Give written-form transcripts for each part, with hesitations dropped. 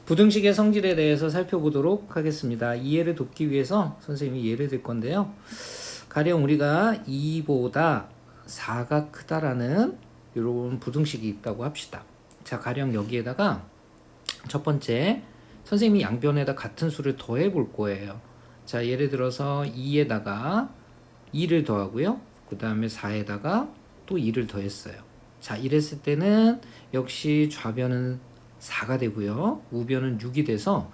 부등식의 성질에 대해서 살펴보도록 하겠습니다. 이해를 돕기 위해서 선생님이 예를 들 건데요. 가령 우리가 2보다 4가 크다라는 이런 부등식이 있다고 합시다. 자, 가령 여기에다가 첫 번째 선생님이 양변에다 같은 수를 더해 볼 거예요. 자, 예를 들어서 2에다가 2를 더하고요. 그 다음에 4에다가 또 2를 더했어요. 자, 이랬을 때는 역시 좌변은 4가 되고요. 우변은 6이 돼서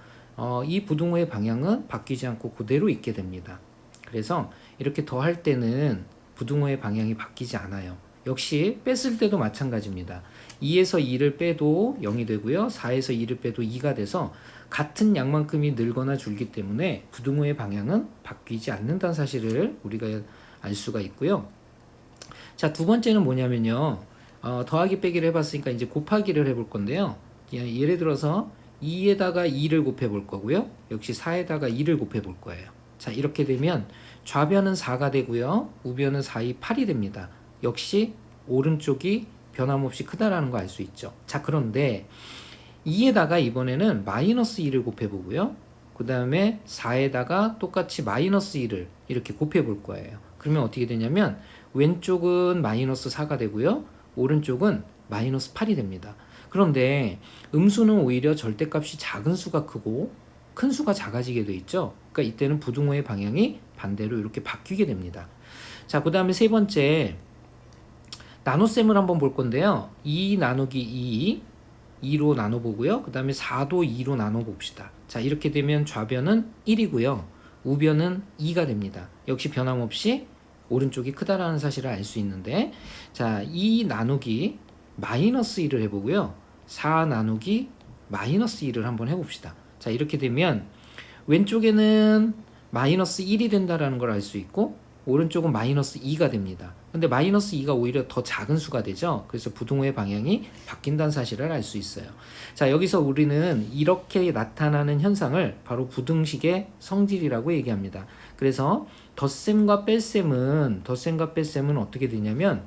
이 부등호의 방향은 바뀌지 않고 그대로 있게 됩니다. 그래서 이렇게 더할 때는 부등호의 방향이 바뀌지 않아요. 역시 뺐을 때도 마찬가지입니다. 2에서 2를 빼도 0이 되고요. 4에서 2를 빼도 2가 돼서 같은 양만큼이 늘거나 줄기 때문에 부등호의 방향은 바뀌지 않는다는 사실을 우리가 알 수가 있고요. 자, 두 번째는 뭐냐면요. 더하기 빼기를 해봤으니까 이제 곱하기를 해볼 건데요. 예를 들어서 2에다가 2를 곱해 볼 거고요. 역시 4에다가 2를 곱해 볼 거예요. 자, 이렇게 되면 좌변은 4가 되고요. 우변은 4, 2, 8이 됩니다. 역시 오른쪽이 변함없이 크다라는 거 알 수 있죠. 자, 그런데 2에다가 이번에는 마이너스 2를 곱해 보고요. 그 다음에 4에다가 똑같이 마이너스 2를 이렇게 곱해 볼 거예요. 그러면 어떻게 되냐면 왼쪽은 마이너스 4가 되고요. 오른쪽은 마이너스 8이 됩니다. 그런데 음수는 오히려 절대값이 작은 수가 크고 큰 수가 작아지게 돼 있죠. 그러니까 이때는 부등호의 방향이 반대로 이렇게 바뀌게 됩니다. 자, 그 다음에 세 번째 나눗셈을 한번 볼 건데요. 2 나누기 2로 나눠보고요. 그 다음에 4도 2로 나눠봅시다. 자, 이렇게 되면 좌변은 1이고요. 우변은 2가 됩니다. 역시 변함없이 오른쪽이 크다라는 사실을 알 수 있는데, 자, 2 나누기 마이너스 1을 해보고요. 4 나누기 마이너스 1을 한번 해봅시다. 자, 이렇게 되면 왼쪽에는 마이너스 1이 된다라는 걸 알 수 있고 오른쪽은 마이너스 2가 됩니다. 근데 마이너스 2가 오히려 더 작은 수가 되죠. 그래서 부등호의 방향이 바뀐다는 사실을 알 수 있어요. 자, 여기서 우리는 이렇게 나타나는 현상을 바로 부등식의 성질이라고 얘기합니다. 그래서 덧셈과 뺄셈은 어떻게 되냐면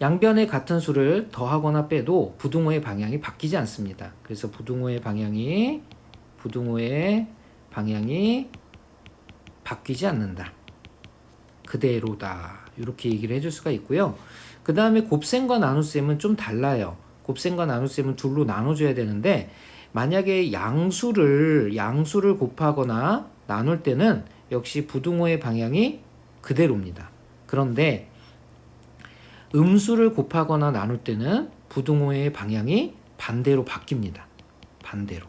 양변의 같은 수를 더하거나 빼도 부등호의 방향이 바뀌지 않습니다. 그래서 부등호의 방향이 바뀌지 않는다. 그대로다. 이렇게 얘기를 해줄 수가 있고요. 그 다음에 곱셈과 나눗셈은 좀 달라요. 곱셈과 나눗셈은 둘로 나눠줘야 되는데 만약에 양수를 곱하거나 나눌 때는 역시 부등호의 방향이 그대로입니다. 그런데 음수를 곱하거나 나눌 때는 부등호의 방향이 반대로 바뀝니다. 반대로.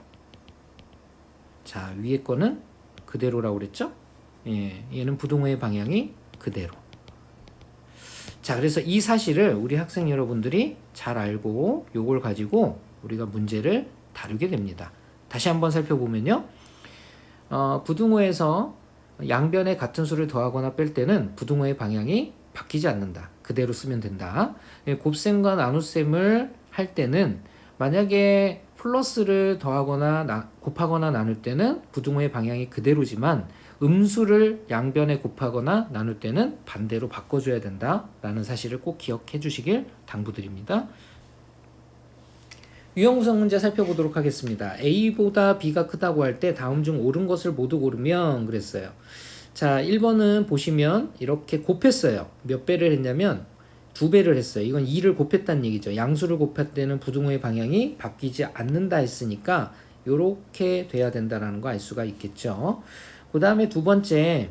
자, 위에 거는 그대로라고 그랬죠? 예, 얘는 부등호의 방향이 그대로. 자, 그래서 이 사실을 우리 학생 여러분들이 잘 알고 요걸 가지고 우리가 문제를 다루게 됩니다. 다시 한번 살펴보면요. 부등호에서 양변의 같은 수를 더하거나 뺄 때는 부등호의 방향이 바뀌지 않는다. 그대로 쓰면 된다. 곱셈과 나눗셈을 할 때는 만약에 플러스를 더하거나 곱하거나 나눌 때는 부등호의 방향이 그대로지만 음수를 양변에 곱하거나 나눌 때는 반대로 바꿔줘야 된다라는 사실을 꼭 기억해 주시길 당부드립니다. 유형 구성 문제 살펴보도록 하겠습니다. A보다 B가 크다고 할 때 다음 중 옳은 것을 모두 고르면 그랬어요. 자, 1번은 보시면 이렇게 곱했어요. 몇 배를 했냐면 2배를 했어요. 이건 2를 곱했다는 얘기죠. 양수를 곱할 때는 부등호의 방향이 바뀌지 않는다 했으니까 이렇게 돼야 된다는 거 알 수가 있겠죠. 그 다음에 두 번째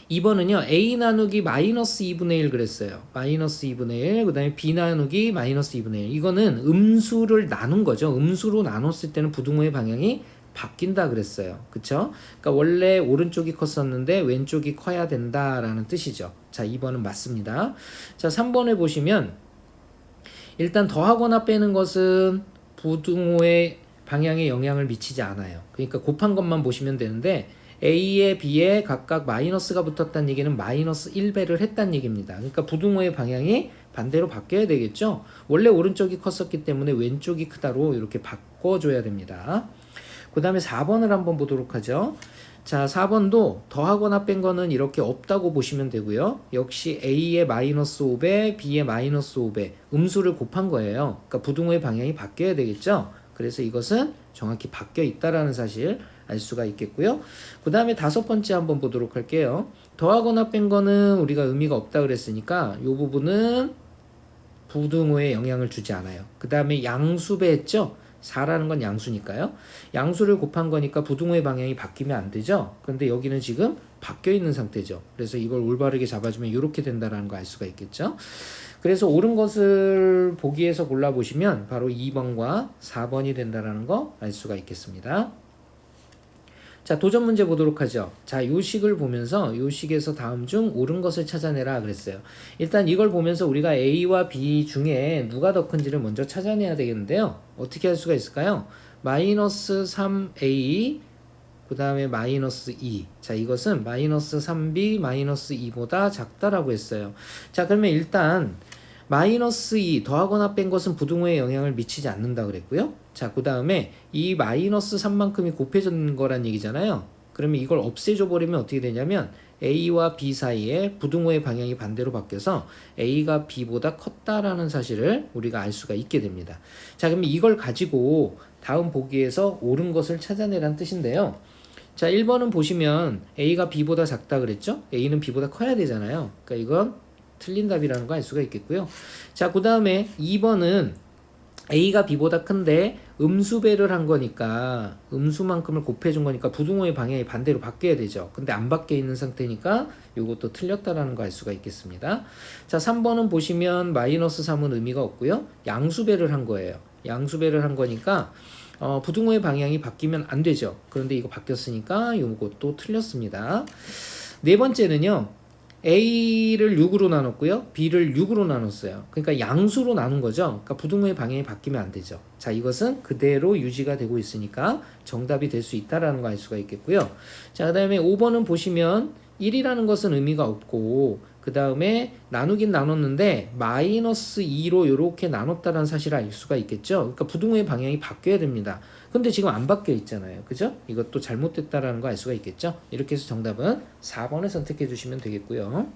2번은요. A 나누기 마이너스 2분의 1 그랬어요. 마이너스 2분의 1. 그 다음에 B 나누기 마이너스 2분의 1. 이거는 음수를 나눈 거죠. 음수로 나눴을 때는 부등호의 방향이 바뀐다 그랬어요. 그쵸? 그러니까 원래 오른쪽이 컸었는데 왼쪽이 커야 된다라는 뜻이죠. 자, 2번은 맞습니다. 자, 3번을 보시면 일단 더하거나 빼는 것은 부등호의 방향에 영향을 미치지 않아요. 그러니까 곱한 것만 보시면 되는데 A에 B에 각각 마이너스가 붙었다는 얘기는 마이너스 1배를 했다는 얘기입니다. 그러니까 부등호의 방향이 반대로 바뀌어야 되겠죠. 원래 오른쪽이 컸었기 때문에 왼쪽이 크다로 이렇게 바꿔줘야 됩니다. 그 다음에 4번을 한번 보도록 하죠. 자, 4번도 더하거나 뺀 거는 이렇게 없다고 보시면 되고요. 역시 A의 마이너스 5배, B의 마이너스 5배 음수를 곱한 거예요. 그러니까 부등호의 방향이 바뀌어야 되겠죠. 그래서 이것은 정확히 바뀌어 있다라는 사실 알 수가 있겠고요. 그 다음에 다섯 번째 한번 보도록 할게요. 더하거나 뺀 거는 우리가 의미가 없다 그랬으니까 이 부분은 부등호에 영향을 주지 않아요. 그 다음에 양수배 했죠? 4라는 건 양수니까요. 양수를 곱한 거니까 부등호의 방향이 바뀌면 안 되죠. 그런데 여기는 지금 바뀌어 있는 상태죠. 그래서 이걸 올바르게 잡아주면 이렇게 된다는 거 알 수가 있겠죠. 그래서 옳은 것을 보기에서 골라보시면 바로 2번과 4번이 된다는 거 알 수가 있겠습니다. 자, 도전 문제 보도록 하죠. 자, 요 식을 보면서 요 식에서 다음 중 옳은 것을 찾아내라 그랬어요. 일단 이걸 보면서 우리가 A와 B 중에 누가 더 큰지를 먼저 찾아내야 되겠는데요. 어떻게 할 수가 있을까요? 마이너스 3A 그 다음에 마이너스 2. 자, 이것은 마이너스 3B 마이너스 2보다 작다라고 했어요. 자, 그러면 일단 마이너스 2 더하거나 뺀 것은 부등호에 영향을 미치지 않는다 그랬고요. 자, 그 다음에 이 마이너스 3만큼이 곱해진 거란 얘기잖아요. 그러면 이걸 없애줘 버리면 어떻게 되냐면 A와 B 사이에 부등호의 방향이 반대로 바뀌어서 A가 B보다 컸다라는 사실을 우리가 알 수가 있게 됩니다. 자, 그러면 이걸 가지고 다음 보기에서 옳은 것을 찾아내란 뜻인데요. 자, 1번은 보시면 A가 B보다 작다 그랬죠? A는 B보다 커야 되잖아요. 그러니까 이건 틀린 답이라는 거 알 수가 있겠고요. 자, 그 다음에 2번은 A가 B보다 큰데 음수배를 한 거니까 음수만큼을 곱해준 거니까 부등호의 방향이 반대로 바뀌어야 되죠. 근데 안 바뀌어 있는 상태니까 이것도 틀렸다라는 거 알 수가 있겠습니다. 자, 3번은 보시면 마이너스 3은 의미가 없고요. 양수배를 한 거예요. 양수배를 한 거니까 부등호의 방향이 바뀌면 안 되죠. 그런데 이거 바뀌었으니까 이것도 틀렸습니다. 네 번째는요. A를 6으로 나눴고요. B를 6으로 나눴어요. 그러니까 양수로 나눈 거죠. 그러니까 부등호의 방향이 바뀌면 안 되죠. 자, 이것은 그대로 유지가 되고 있으니까 정답이 될 수 있다라는 거 알 수가 있겠고요. 자, 그 다음에 5번은 보시면 1이라는 것은 의미가 없고 그 다음에 나누긴 나눴는데 마이너스 2로 이렇게 나눴다는 사실을 알 수가 있겠죠. 그러니까 부등호의 방향이 바뀌어야 됩니다. 근데 지금 안 바뀌어 있잖아요. 그죠? 이것도 잘못됐다라는 거 알 수가 있겠죠. 이렇게 해서 정답은 4번을 선택해 주시면 되겠고요.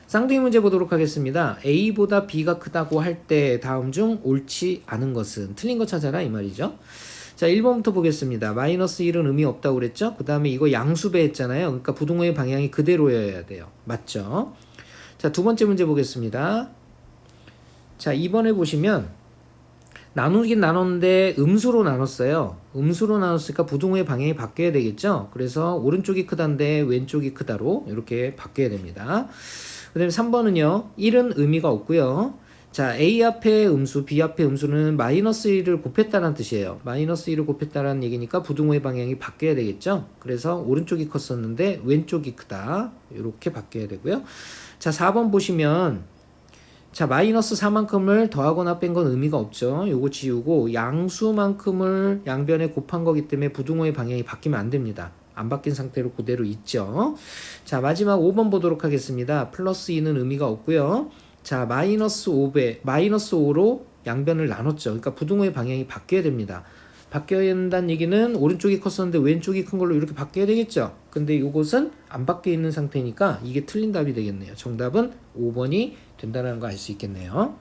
쌍둥이 문제 보도록 하겠습니다. A보다 B가 크다고 할 때 다음 중 옳지 않은 것은 틀린 거 찾아라 이 말이죠. 자, 1번부터 보겠습니다. 마이너스 1은 의미 없다고 그랬죠? 그 다음에 이거 양수배 했잖아요. 그러니까 부등호의 방향이 그대로여야 돼요. 맞죠? 자, 두 번째 문제 보겠습니다. 자, 2번에 보시면 나누긴 나눴는데 음수로 나눴어요. 음수로 나눴으니까 부등호의 방향이 바뀌어야 되겠죠? 그래서 오른쪽이 크다인데 왼쪽이 크다로 이렇게 바뀌어야 됩니다. 그 다음에 3번은요. 1은 의미가 없고요. 자, A 앞에 음수, B 앞에 음수는 마이너스 1을 곱했다는 뜻이에요. 마이너스 1을 곱했다는 얘기니까 부등호의 방향이 바뀌어야 되겠죠? 그래서 오른쪽이 컸었는데 왼쪽이 크다. 이렇게 바뀌어야 되고요. 자, 4번 보시면 자, 마이너스 4만큼을 더하거나 뺀 건 의미가 없죠. 요거 지우고 양수만큼을 양변에 곱한 거기 때문에 부등호의 방향이 바뀌면 안 됩니다. 안 바뀐 상태로 그대로 있죠. 자, 마지막 5번 보도록 하겠습니다. 플러스 2는 의미가 없고요. 자, 마이너스 5로 양변을 나눴죠. 그러니까 부등호의 방향이 바뀌어야 됩니다. 바뀌어야 된다는 얘기는 오른쪽이 컸었는데 왼쪽이 큰 걸로 이렇게 바뀌어야 되겠죠. 근데 이것은 안 바뀌어 있는 상태니까 이게 틀린 답이 되겠네요. 정답은 5번이 된다는 거 알 수 있겠네요.